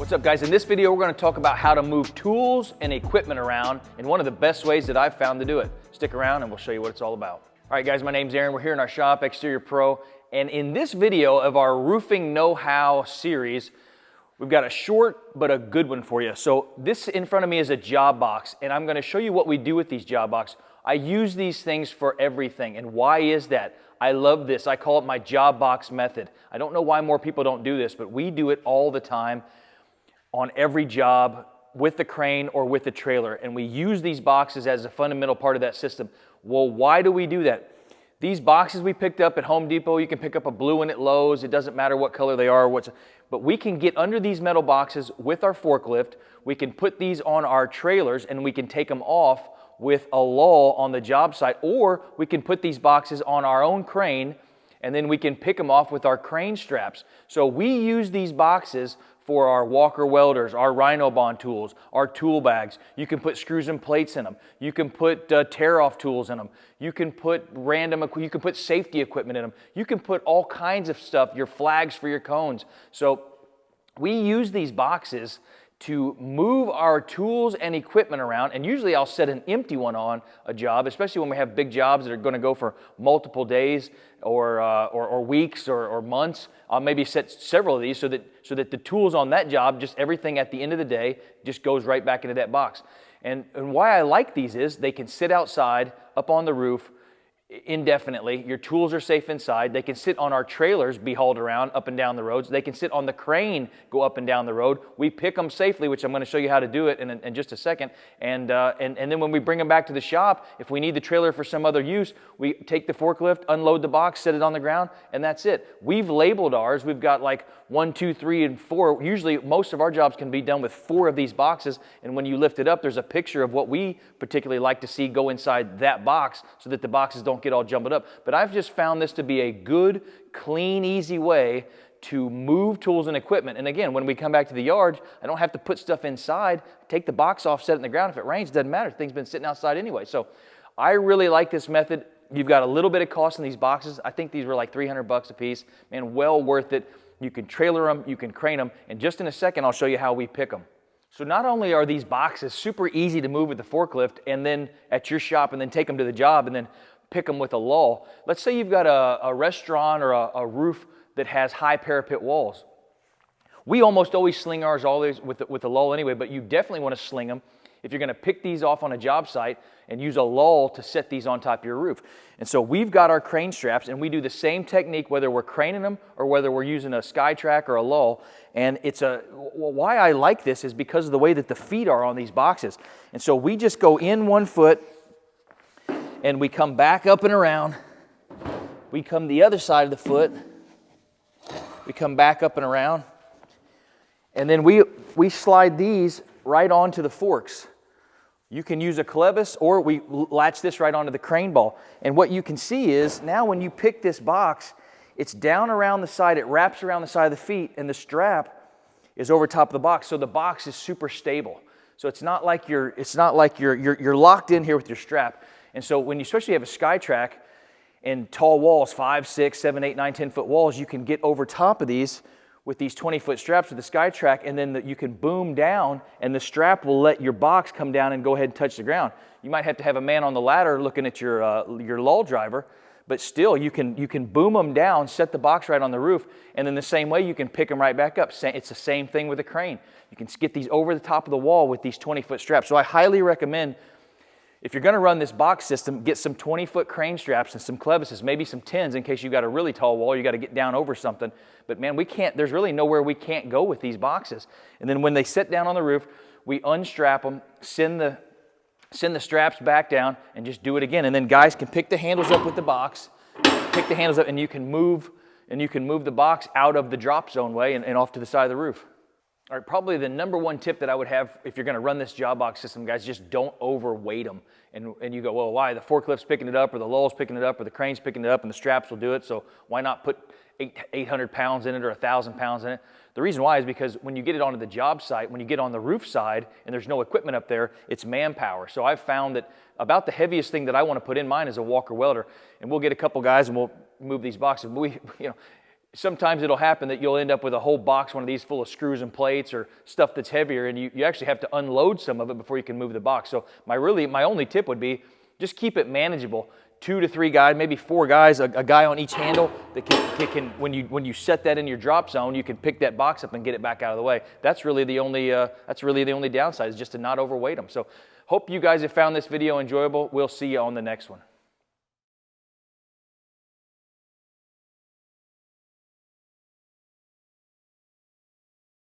What's up, guys? In this video, we're going to talk about how to move tools and equipment around in one of the best ways that I've found to do it. Stick around and we'll show you what it's all about. All right, guys, my name's Aaron. We're here in our shop, Exterior Pro, and in this video of our Roofing Know-How series, we've got a short but a good one for you. So this in front of me is a job box, and I'm going to show you what we do with these job boxes. I use these things for everything, and why is that? I love this. I call it my job box method. I don't know why more people don't do this, but we do it all the time on every job with the crane or with the trailer, and we use these boxes as a fundamental part of that system. Well, why do we do that? These boxes we picked up at Home Depot, you can pick up a blue one at Lowe's. It doesn't matter what color they are, but we can get under these metal boxes with our forklift. We can put these on our trailers and we can take them off with a lull on the job site, or we can put these boxes on our own crane and then we can pick them off with our crane straps. So we use these boxes for our Walker welders, our Rhino Bond tools, our tool bags. You can put screws and plates in them. You can put tear-off tools in them. You can put you can put safety equipment in them. You can put all kinds of stuff, your flags for your cones. So we use these boxes to move our tools and equipment around, and usually I'll set an empty one on a job, especially when we have big jobs that are going to go for multiple days or weeks or months. I'll maybe set several of these so that the tools on that job, just everything at the end of the day, just goes right back into that box. And why I like these is they can sit outside, up on the roof, indefinitely. Your tools are safe inside. They can sit on our trailers, be hauled around up and down the roads. They can sit on the crane, go up and down the road. We pick them safely, which I'm going to show you how to do it in just a second. And then when we bring them back to the shop, if we need the trailer for some other use, we take the forklift, unload the box, set it on the ground, and that's it. We've labeled ours. We've got like 1, 2, 3, and 4. Usually most of our jobs can be done with 4 of these boxes, and when you lift it up, there's a picture of what we particularly like to see go inside that box so that the boxes don't get all jumbled up. But I've just found this to be a good, clean, easy way to move tools and equipment. And again, when we come back to the yard, I don't have to put stuff inside, take the box off, set it in the ground. If it rains, it doesn't matter. Things been sitting outside anyway. So I really like this method. You've got a little bit of cost in these boxes. I think these were like $300 a piece. Man, well worth it. You can trailer them, you can crane them, and just in a second, I'll show you how we pick them. So not only are these boxes super easy to move with the forklift and then at your shop and then take them to the job and then pick them with a lull. Let's say you've got a restaurant or a roof that has high parapet walls. We almost always sling ours always with a lull anyway, but you definitely want to sling them if you're going to pick these off on a job site and use a lull to set these on top of your roof. And so we've got our crane straps, and we do the same technique whether we're craning them or whether we're using a SkyTrack or a lull. And why I like this is because of the way that the feet are on these boxes. And so we just go in 1 foot, and we come back up and around. We come the other side of the foot. We come back up and around. And then we slide these right onto the forks. You can use a clevis, or we latch this right onto the crane ball. And what you can see is now when you pick this box, it's down around the side, it wraps around the side of the feet, and the strap is over top of the box. So the box is super stable. So it's not like you're locked in here with your strap. And so when you especially have a SkyTrack and tall walls, 5, 6, 7, 8, 9, 10 foot walls, you can get over top of these with these 20-foot straps with the SkyTrack, and then you can boom down, and the strap will let your box come down and go ahead and touch the ground. You might have to have a man on the ladder looking at your lull driver, but still you can boom them down, set the box right on the roof, and then the same way you can pick them right back up. It's the same thing with a crane. You can get these over the top of the wall with these 20-foot straps. So I highly recommend, if you're going to run this box system, get some 20-foot crane straps and some clevises, maybe some 10s in case you've got a really tall wall, you got to get down over something. But man, there's really nowhere we can't go with these boxes. And then when they sit down on the roof, we unstrap them, send the straps back down, and just do it again. And then guys can pick the handles up with the box, pick the handles up, and you can move the box out of the drop zone way and off to the side of the roof. All right, probably the number one tip that I would have if you're going to run this job box system, guys, just don't overweight them. And you go, well, why? The forklift's picking it up, or the lull's picking it up, or the crane's picking it up, and the straps will do it. So why not put 800 pounds in it or 1,000 pounds in it? The reason why is because when you get it onto the job site, when you get on the roof side and there's no equipment up there, it's manpower. So I've found that about the heaviest thing that I want to put in mine is a Walker welder. And we'll get a couple guys and we'll move these boxes. sometimes it'll happen that you'll end up with a whole box, one of these full of screws and plates or stuff that's heavier, and you actually have to unload some of it before you can move the box. So my only tip would be just keep it manageable. 2 to 3 guys, maybe 4 guys, a guy on each handle that can when you set that in your drop zone, you can pick that box up and get it back out of the way. That's really the only downside, is just to not overweight them. So hope you guys have found this video enjoyable. We'll see you on the next one.